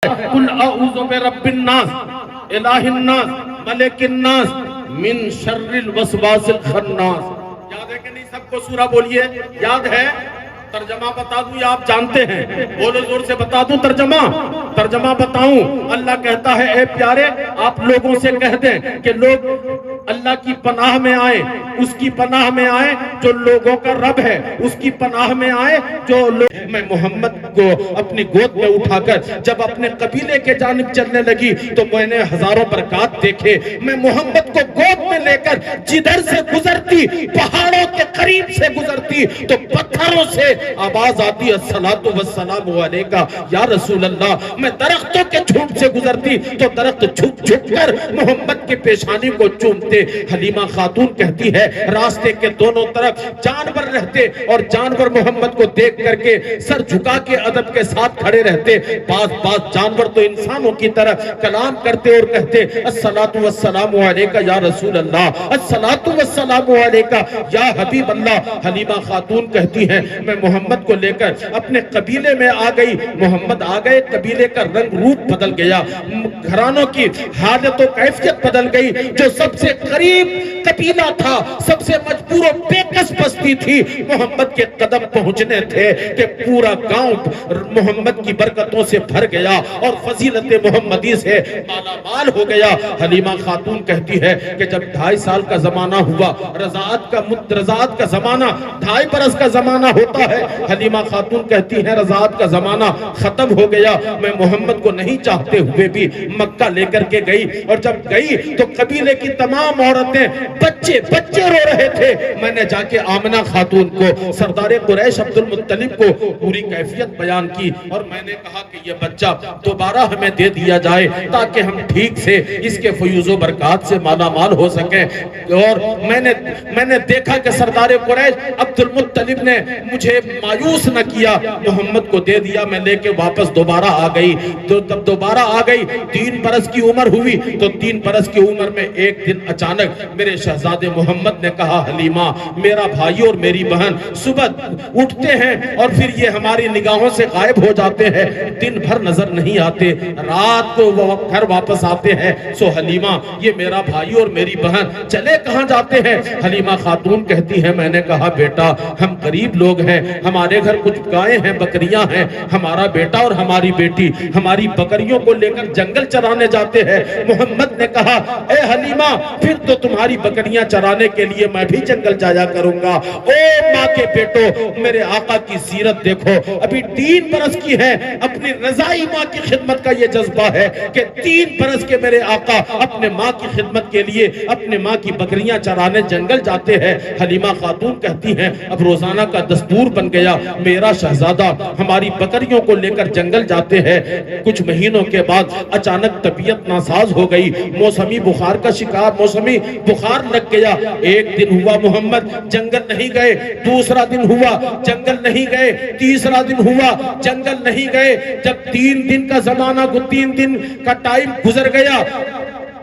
قل اعوذ برب الناس الہ الناس ملک الناس من شر الوسواس الخناس. یاد ہے کہ نہیں؟ سب کو سورہ بولیے. یاد ہے؟ ترجمہ بتا دوں یا آپ جانتے ہیں؟ بولو زور سے بتا دوں ترجمہ بتاؤں. اللہ کہتا ہے اے پیارے آپ لوگوں سے کہہ دیں کہ لوگ اللہ کی پناہ میں آئیں, اس کی پناہ میں آئیں جو لوگوں کا رب ہے, اس کی پناہ میں آئیں جو لوگ. میں محمد کو اپنی گود میں اٹھا کر جب اپنے قبیلے کے جانب چلنے لگی تو میں نے ہزاروں برکات دیکھے. میں محمد کو گود میں لے کر جدھر سے گزرتی, پہاڑوں کے قریب سے گزرتی تو پتھروں سے آواز آتی الصلاۃ والسلام علیکہ یا رسول اللہ. میں درختوں کے جھنڈ سے گزرتی تو درخت جھک جھک کر محمد کے پیشانی کو چومتے. حلیمہ خاتون کہتی ہے راستے کے دونوں طرف جانور رہتے اور جانور محمد کو دیکھ کر کے سر جھکا کے ادب کے ساتھ کھڑے رہتے. بعض جانور تو انسانوں کی طرح کلام کرتے اور کہتے الصلاۃ والسلام علیکہ یا رسول اللہ, الصلاۃ والسلام علیکہ یا حبیب اللہ. حلیمہ خاتون کہتی ہے میں محمد کو لے کر اپنے قبیلے میں آ گئی. محمد آ گئے, قبیلے کا رنگ روپ بدل گیا, گھرانوں کی حالت و کیفیت بدل گئی. جو سب سے قریب قبیلہ تھا, سب سے مجبور و بےکس بستی تھی, محمد کے قدم پہنچنے تھے کہ پورا گاؤں محمد کی برکتوں سے بھر گیا اور فضیلت محمدی سے مالا مال ہو گیا. حلیمہ خاتون کہتی ہے کہ جب 2.5 سال کا زمانہ ہوا, رضاعت کا زمانہ 2.5 برس کا زمانہ ہوتا ہے. حلیمہ خاتون کہتی ہے رضاعت کا زمانہ ختم ہو گیا. میں محمد کو نہیں چاہتے ہوئے بھی مکہ لے کر کے گئی, اور جب گئی تو قبیلے کی تمام عورتیں بچے رو رہے تھے. میں نے جا کے آمنہ خاتون کو, سردار قریش عبد المطلب کو پوری کیفیت بیان کی اور میں نے کہا کہ یہ بچہ دوبارہ ہمیں دے دیا جائے تاکہ ہم ٹھیک سے اس کے فیوز و برکات سے مالا مال ہو سکیں. اور میں نے دیکھا کہ سردار قریش عبد المطلب نے مجھے مایوس نہ کیا, محمد کو دے دیا. میں لے کے واپس دوبارہ آ گئی. تو تب دوبارہ آ گئی 3 برس کی عمر ہوئی تو 3 برس کی عمر میں ایک دن اچانک میرے شہزادے محمد نے کہا حلیمہ میرا بھائی اور میری بہن صبح اٹھتے ہیں اور پھر یہ ہماری نگاہوں سے غائب ہو جاتے ہیں, دن بھر نظر نہیں آتے, رات کو وہ گھر واپس آتے ہیں. سو حلیمہ یہ میرا بھائی اور میری بہن چلے کہاں جاتے ہیں؟ حلیمہ خاتون کہتی ہے میں نے کہا بیٹا ہم غریب لوگ ہیں, ہمارے گھر کچھ گائیں ہیں, بکریاں ہیں, ہمارا بیٹا اور ہماری بیٹی ہماری بکریوں کو لے کر جنگل چرانے جاتے ہیں. محمد نے کہا اے حلیمہ پھر تو تمہاری بکریاں چرانے کے لیے میں بھی جنگل جایا کروں گا. او ماں کے بیٹو میرے آقا کی سیرت دیکھو, ابھی 3 برس کی ہے, اپنی رضائی ماں کی خدمت کا یہ جذبہ ہے کہ 3 برس کے میرے آقا اپنے ماں کی خدمت کے لیے اپنے ماں کی بکریاں چرانے جنگل جاتے ہیں. حلیمہ خاتون کہتی ہیں اب روزانہ کا دستور بن گیا, میرا شہزادہ ہماری بکریوں کو لے کر جنگل جاتے ہیں. کچھ مہینوں کے بعد اچانک طبیعت ناساز ہو گئی, موسمی بخار لگ گیا. ایک دن ہوا محمد جنگل نہیں گئے, دوسرا دن ہوا جنگل نہیں گئے, تیسرا دن ہوا جنگل نہیں گئے. جب 3 دن کا زمانہ 3 دن کا ٹائم گزر گیا,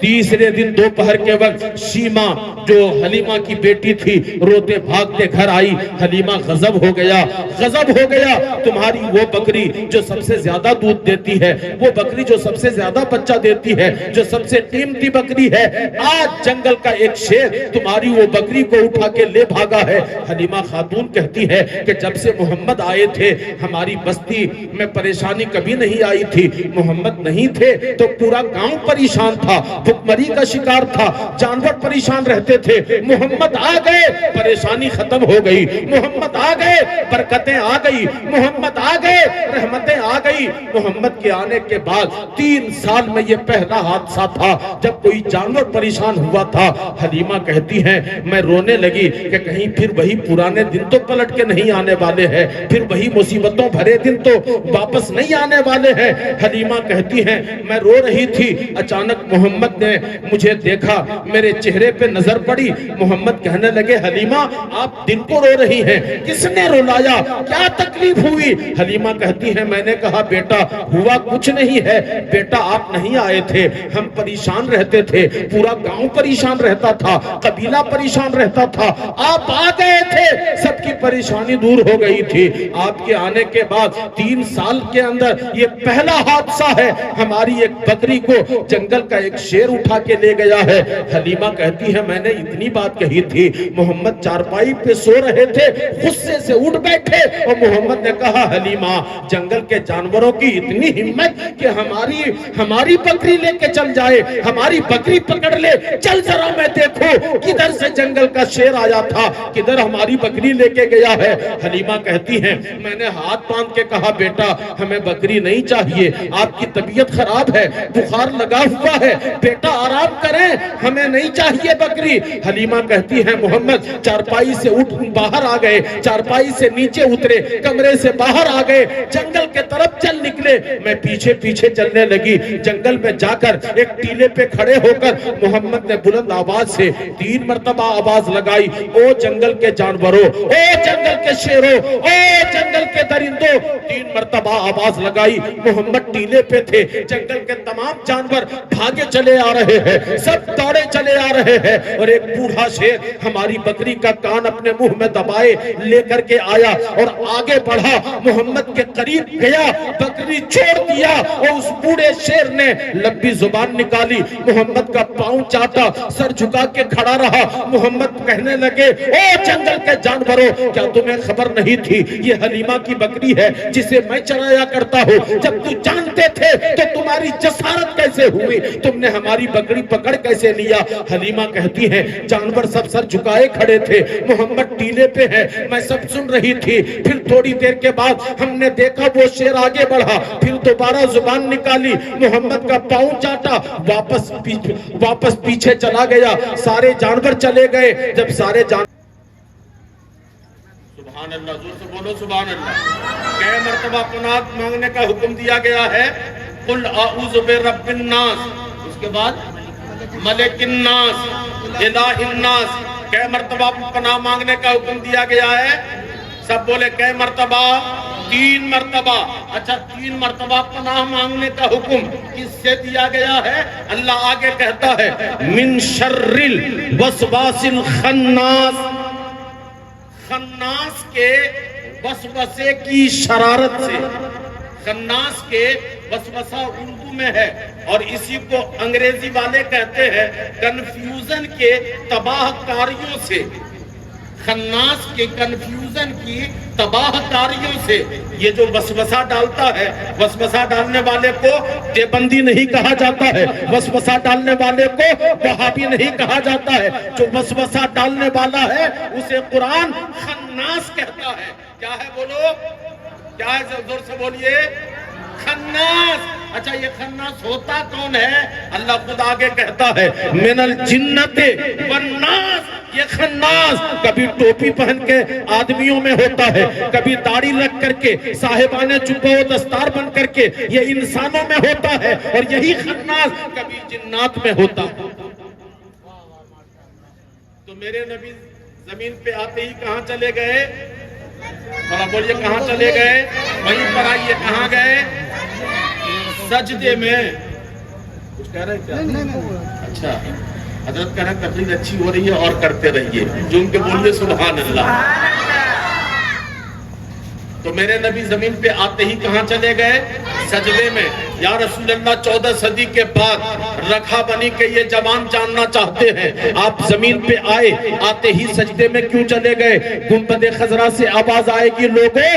تیسرے دن دوپہر کے وقت شیما جو حلیمہ کی بیٹی تھی روتے بھاگتے گھر آئی. حلیمہ غضب ہو گیا, تمہاری وہ بکری جو سب سے زیادہ دودھ دیتی ہے, وہ بکری جو سب سے زیادہ بچہ دیتی ہے, جو سب سے قیمتی بکری ہے, آج جنگل کا ایک شیر تمہاری وہ بکری کو اٹھا کے لے بھاگا ہے. حلیمہ خاتون کہتی ہے کہ جب سے محمد آئے تھے ہماری بستی میں پریشانی کبھی نہیں آئی تھی. محمد نہیں تھے تو پورا گاؤں پریشان تھا, بھوکمری کا شکار تھا, جانور پریشان رہتے تھے. محمد آ گئے پریشانی ختم ہو گئی, محمد آ گئے برکتیں آ گئی, محمد آ گئے رحمتیں آ گئی. محمد کے آنے کے بعد 3 سال میں یہ پہلا حادثہ تھا جب کوئی جانور پریشان ہوا تھا. حلیمہ کہتی ہیں میں رونے لگی کہ کہیں پھر وہی پرانے دن تو پلٹ کے نہیں آنے والے ہیں, پھر وہی مصیبتوں بھرے دن تو واپس نہیں آنے والے ہیں. حلیمہ کہتی ہیں میں رو رہی تھی, اچانک محمد محمد نے مجھے دیکھا، میرے چہرے پہ نظر پڑی، محمد کہنے لگے حلیمہ آپ دل کو رو رہی ہیں، کس نے رلایا، کیا تکلیف ہوئی؟ حلیمہ کہتی ہے میں نے کہا بیٹا ہوا کچھ نہیں ہے، بیٹا آپ نہیں آئے تھے، ہم پریشان رہتے تھے، پورا گاؤں پریشان رہتا تھا، قبیلہ پریشان رہتا تھا، آپ آ گئے تھے، سب کی پریشانی دور ہو گئی تھی۔ آپ کے آنے کے بعد 3 سال کے اندر یہ پہلا حادثہ ہے، ہماری ایک بکری کو جنگل کا ایک شیر اٹھا کے لے گیا ہے۔ حلیمہ کہتی ہے میں نے اتنی بات کہی تھی، محمد چارپائی پہ سو رہے تھے، غصے سے اٹھ بیٹھے اور محمد نے کہا حلیمہ جنگل کے جانوروں کی اتنی ہمت کہ ہماری بکری لے کے چل جائے، ہماری بکری پکڑ لے، چل ذرا میں دیکھو کدھر سے جنگل کا شیر آیا تھا، کدھر ہماری بکری لے کے گیا ہے۔ حلیمہ کہتی ہیں میں نے ہاتھ باندھ کے کہا بیٹا ہمیں بکری نہیں چاہیے، آپ کی طبیعت خراب ہے، بخار لگا ہوا ہے، بیٹا آرام کریں، ہمیں نہیں چاہیے بکری۔ حلیمہ کہتی ہے محمد چارپائی سے اٹھ باہر آ گئے، چارپائی سے نیچے اترے، کمرے سے باہر آ گئے، جنگل کے طرف چل نکلے، میں پیچھے پیچھے چلنے لگی۔ جنگل میں جا کر ایک ٹیلے پہ کھڑے ہو کر محمد نے بلند آواز سے 3 مرتبہ آواز لگائی، او جنگل کے جانوروں، او جنگل کے شیروں، او جنگل کے درندوں، 3 مرتبہ آواز لگائی۔ محمد ٹیلے پہ تھے، جنگل کے تمام جانور بھاگے چلے آ رہے ہیں، سب دوڑے چلے آ رہے ہیں، اور ایک بوڑھا شیر ہماری بکری کا کان اپنے منہ میں دبائے لے کر کے آیا اور آگے بڑھا، محمد کے قریب گیا، بکری چھوڑ دیا اور اس بوڑھے شیر نے لمبی زبان نکالی، محمد کا پاؤں چاٹا، سر جھکا کے کھڑا رہا۔ محمد کہنے لگے اے جنگل کے جانوروں کیا تمہیں خبر نہیں تھی یہ حلیمہ کی بکری ہے جسے میں چرایا کرتا ہوں؟ جب تو جانتے تھے تو تمہاری جسارت کیسے ہوئی؟ تم نے ہماری بکری پکڑ کیسے لیا؟ حلیمہ کہتی ہے جانور سب سر جھکائے کھڑے تھے، محمد ٹیلے پہ ہے، میں سب سن رہی تھی۔ پھر تھوڑی دیر کے بعد ہم نے دیکھا وہ شیر آگے بڑھا، پھر دوبارہ زبان نکالی، محمد کا پاؤں چاٹا، واپس پیچھے چلا گیا، سارے جانور چلے گئے۔ جب سارے جانور سبحان اللہ، زور سے بولو سبحان اللہ۔ کئی مرتبہ پناہ مانگنے کا حکم دیا گیا ہے، قل اعوذ برب الناس، اس کے بعد ملک الناس، الہ الناس، کئی مرتبہ پناہ مانگنے کا حکم دیا گیا ہے؟ سب بولے کئی مرتبہ؟ 3 مرتبہ۔ اچھا 3 مرتبہ پناہ مانگنے کا حکم کس سے دیا گیا ہے؟ اللہ آگے کہتا ہے من شر الوسواس الخناس، خناس کے وسوسے کی شرارت سے۔ خناس کے وسوسہ اردو میں ہے اور اسی کو انگریزی والے کہتے ہیں کنفیوژن کے تباہ کاریوں سے۔ خناس کے کنفیوژن کی تباہ کاریوں سے یہ جو وسوسہ ڈالتا ہے، وسوسہ ڈالنے والے کو دیوبندی نہیں کہا جاتا ہے، وسوسہ ڈالنے والے کو وہابی نہیں کہا جاتا ہے، جو وسوسہ ڈالنے والا ہے اسے قرآن خناس کہتا ہے۔ کیا ہے بولو؟ کیا ہے؟ زور سے بولیے، خناس۔ اچھا یہ خناس ہوتا کون ہے؟ اللہ خود آگے کہتا ہے من الجنت والناس۔ یہ خناس کبھی ٹوپی پہن کے آدمیوں میں ہوتا ہے، کبھی داڑھی لگ کر کے صاحبانے چپو دستار بن کر کے یہ انسانوں میں ہوتا ہے، اور یہی خناس کبھی جنات میں ہوتا ہے۔ تو میرے نبی زمین پہ آتے ہی کہاں چلے گئے؟ تھوڑا بولیے کہاں چلے گئے؟ وہیں پر آئیے، کہاں گئے؟ سجدے میں۔ کچھ کہہ رہے کیا؟ اچھا حضرت کہہ رہے ہیں تقریر اچھی ہو رہی ہے اور کرتے رہیے، جن کے بولیے سبحان اللہ۔ تو میرے نبی زمین پہ آتے ہی کہاں چلے گئے؟ سجدے میں۔ یا رسول اللہ 14 صدی کے بعد رکھا بنی کے یہ جوان جاننا چاہتے ہیں آپ زمین پہ آئے، آتے ہی سجدے میں کیوں چلے گئے؟ گنبد خضرا سے آواز آئے گی لوگوں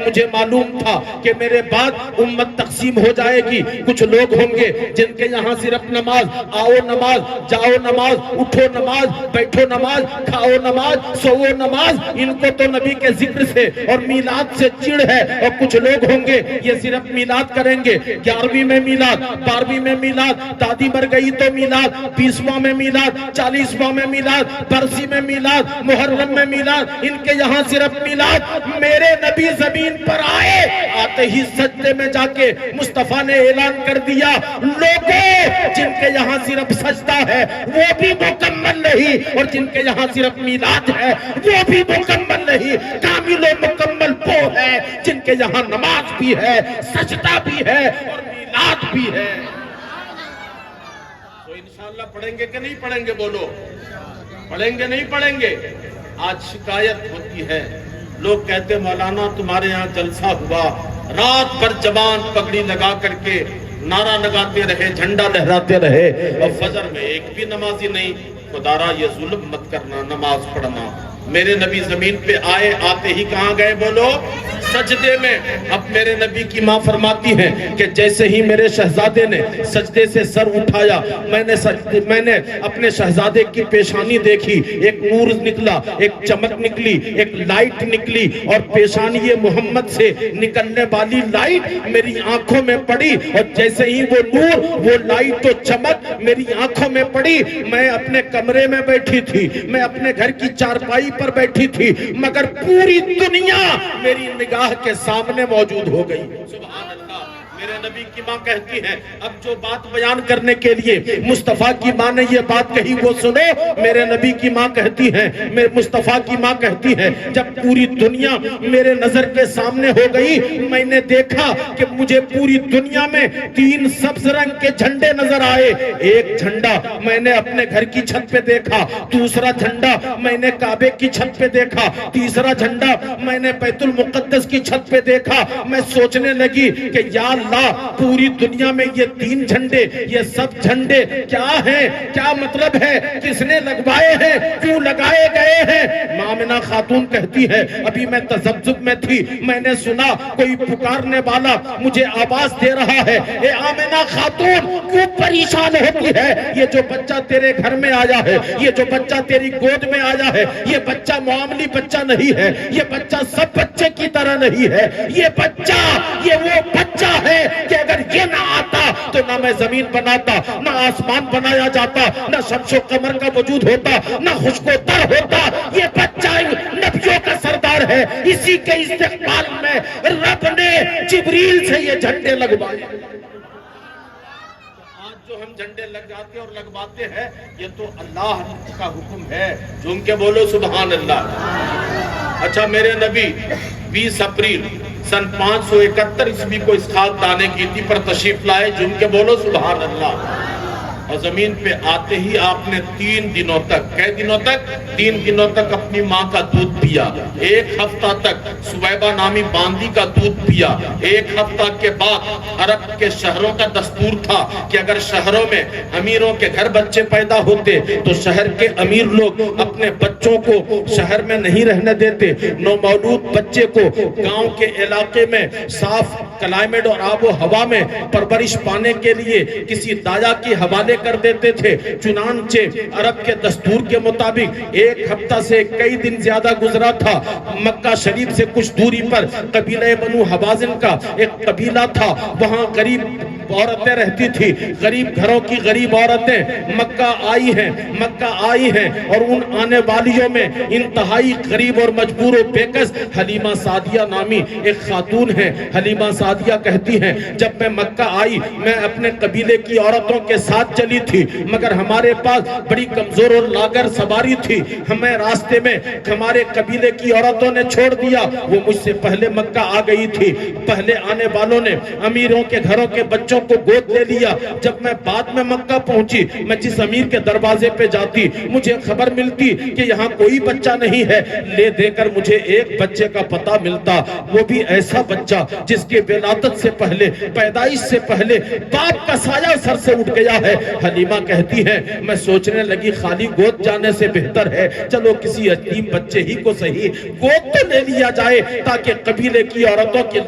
مجھے معلوم تھا کہ میرے بعد امت تقسیم ہو جائے گی، کچھ لوگ ہوں گے جن کے یہاں صرف نماز، آؤ نماز، جاؤ نماز، اٹھو نماز، بیٹھو نماز، کھاؤ نماز، سوو نماز، ان کو تو نبی کے ذکر سے اور میلاد سے چڑ ہے، اور کچھ لوگ ہوں گے یہ صرف میلاد کریں گے، 11ویں میں میلاد، 12ویں میں میلاد، دادی مر گئی تو میلاد، 20واں میں میلاد، 40واں میں میلاد، برسی میں میلاد، محرم میں میلاد، ان کے یہاں صرف میلاد۔ میرے نبی زمین پر آئے، آتے ہی سجدے میں جا کے مصطفیٰ نے اعلان کر دیا، لوگوں جن کے یہاں صرف سجدہ ہے وہ بھی مکمل نہیں، اور جن کے یہاں صرف میلاد ہے وہ بھی مکمل نہیں۔ کامل و مکمل وہ ہے جن کے یہاں نماز بھی ہے، سجدہ بھی ہے اور میلاد بھی ہے۔ تو انشاءاللہ پڑھیں گے کہ نہیں پڑھیں گے؟ بولو، پڑھیں گے نہیں پڑھیں گے؟ آج شکایت ہوتی ہے، لوگ کہتے مولانا تمہارے یہاں جلسہ ہوا، رات بھر جوان پگڑی لگا کر کے نعرہ لگاتے رہے، جھنڈا لہراتے رہے، اور فجر میں ایک بھی نمازی نہیں۔ خدارا یہ ظلم مت کرنا، نماز پڑھنا۔ میرے نبی زمین پہ آئے، آتے ہی کہاں گئے؟ بولو، سجدے میں۔ اب میرے نبی کی ماں فرماتی ہیں کہ جیسے ہی میرے شہزادے نے سجدے سے سر اٹھایا، میں نے اپنے شہزادے کی پیشانی دیکھی، ایک نور نکلا، ایک چمک نکلی، ایک لائٹ نکلی، اور پیشانی محمد سے نکلنے والی لائٹ میری آنکھوں میں پڑی، اور جیسے ہی وہ نور، وہ لائٹ و چمک میری آنکھوں میں پڑی، میں اپنے کمرے میں بیٹھی تھی، میں اپنے گھر کی چارپائی پر بیٹھی تھی، مگر پوری دنیا میری نگاہ کے سامنے موجود ہو گئی۔ سبحان اللہ۔ میرے نبی کی ماں کہتی ہے، اب جو بات بیان کرنے کے لیے مصطفیٰ کی ماں نے یہ بات کہی وہ سنو۔ میرے نبی کی ماں کہتی ہے، مصطفیٰ کی ماں کہتی ہے، جب پوری دنیا میرے نظر کے سامنے ہو گئی، میں نے دیکھا کہ مجھے پوری دنیا میں 3 سبز رنگ کے جھنڈے نظر آئے۔ ایک جھنڈا میں نے اپنے گھر کی چھت پہ دیکھا، دوسرا جھنڈا میں نے کعبے کی چھت پہ دیکھا، تیسرا جھنڈا میں نے بیت المقدس کی چھت پہ دیکھا۔ میں سوچنے لگی کہ یا اللہ، پوری دنیا میں یہ 3 جھنڈے، یہ سب جھنڈے کیا ہیں؟ کیا مطلب ہے؟ کس نے لگوائے ہیں؟ کیوں لگائے گئے ہیں؟ آمنہ خاتون کہتی ہے، ابھی میں تذبذب میں تھی، میں نے سنا کوئی پکارنے والا مجھے آواز دے رہا ہے۔ اے آمنہ خاتون، کیوں پریشان ہوتی ہے؟ یہ جو بچہ تیرے گھر میں آیا ہے، یہ جو بچہ تیری گود میں آیا ہے، یہ بچہ معاملی بچہ نہیں ہے، یہ بچہ سب بچے کی طرح نہیں ہے، یہ بچہ، یہ وہ بچہ ہے کہ اگر یہ نہ آتا تو نہ میں زمین بناتا، نہ آسمان بنایا جاتا، نہ شمس و قمر کا وجود ہوتا، نہ خشک و تر ہوتا۔ یہ بچہ نبیوں کا سردار ہے، اسی کے استقبال میں رب نے جبریل سے یہ جھنڈے لگوائے۔ جو ہم جھنڈے لگاتے اور لگواتے ہیں، یہ تو اللہ کا حکم ہے۔ جھوم کے بولو سبحان اللہ۔ اچھا، میرے نبی 20 اپریل سن 571 عیسوی کو اسحاق دانے کی تھی پر تشریف لائے۔ جھوم کے بولو سبحان اللہ۔ اور زمین پہ آتے ہی آپ نے 3 دنوں تک، کئی دنوں تک؟ 3 دنوں تک اپنی ماں کا دودھ پیا، 1 ہفتہ تک سویبہ نامی باندی کا دودھ پیا۔ 1 ہفتہ کے بعد عرب کے شہروں کا دستور تھا کہ اگر شہروں میں امیروں کے گھر بچے پیدا ہوتے تو شہر کے امیر لوگ اپنے بچوں کو شہر میں نہیں رہنے دیتے، نومولود بچے کو گاؤں کے علاقے میں صاف کلائمیٹ اور آب و ہوا میں پرورش پانے کے لیے کسی دایا کے حوالے کر دیتے تھے۔ چنانچہ عرب کے دستور کے مطابق 1 ہفتہ سے کئی دن زیادہ گزرا تھا، مکہ شریف سے کچھ دوری پر قبیلہ بنو حوازن کا ایک قبیلہ تھا، وہاں غریب عورتیں رہتی تھی، غریب گھروں کی غریب عورتیں مکہ آئی ہیں اور ان آنے والیوں میں انتہائی غریب اور مجبور و بےکس حلیمہ سعدیہ نامی ایک خاتون ہے۔ حلیمہ سعدیہ کہتی ہیں، جب میں مکہ آئی میں اپنے قبیلے کی عورتوں کے ساتھ چلی تھی، مگر ہمارے پاس بڑی کمزور اور لاغر سواری تھی، ہمیں راستے میں ہمارے قبیلے کی عورتوں نے چھوڑ دیا، وہ مجھ سے پہلے مکہ آ گئی تھی۔ پہلے آنے والوں نے امیروں کے گھروں کے بچوں کو گود لے لیا۔ جب میں بعد میں مکہ پہنچی، میں جس امیر کے دروازے پہ جاتی مجھے خبر ملتی کہ یہاں کوئی بچہ نہیں ہے، لے دے کر مجھے ایک بچے کا پتہ ملتا، وہ بھی ایسا بچہ جس کے ولادت سے پہلے، پیدائش سے پہلے باپ کا سایہ سر سے اٹھ گیا ہے۔ حلیمہ کہتی ہے، میں سوچنے لگی خالی گود جانے سے بہتر ہے چلو کسی یتیم بچے ہی کو صحیح گود تو لے لیا جائے تاکہ قبیلے کی عورتوں کی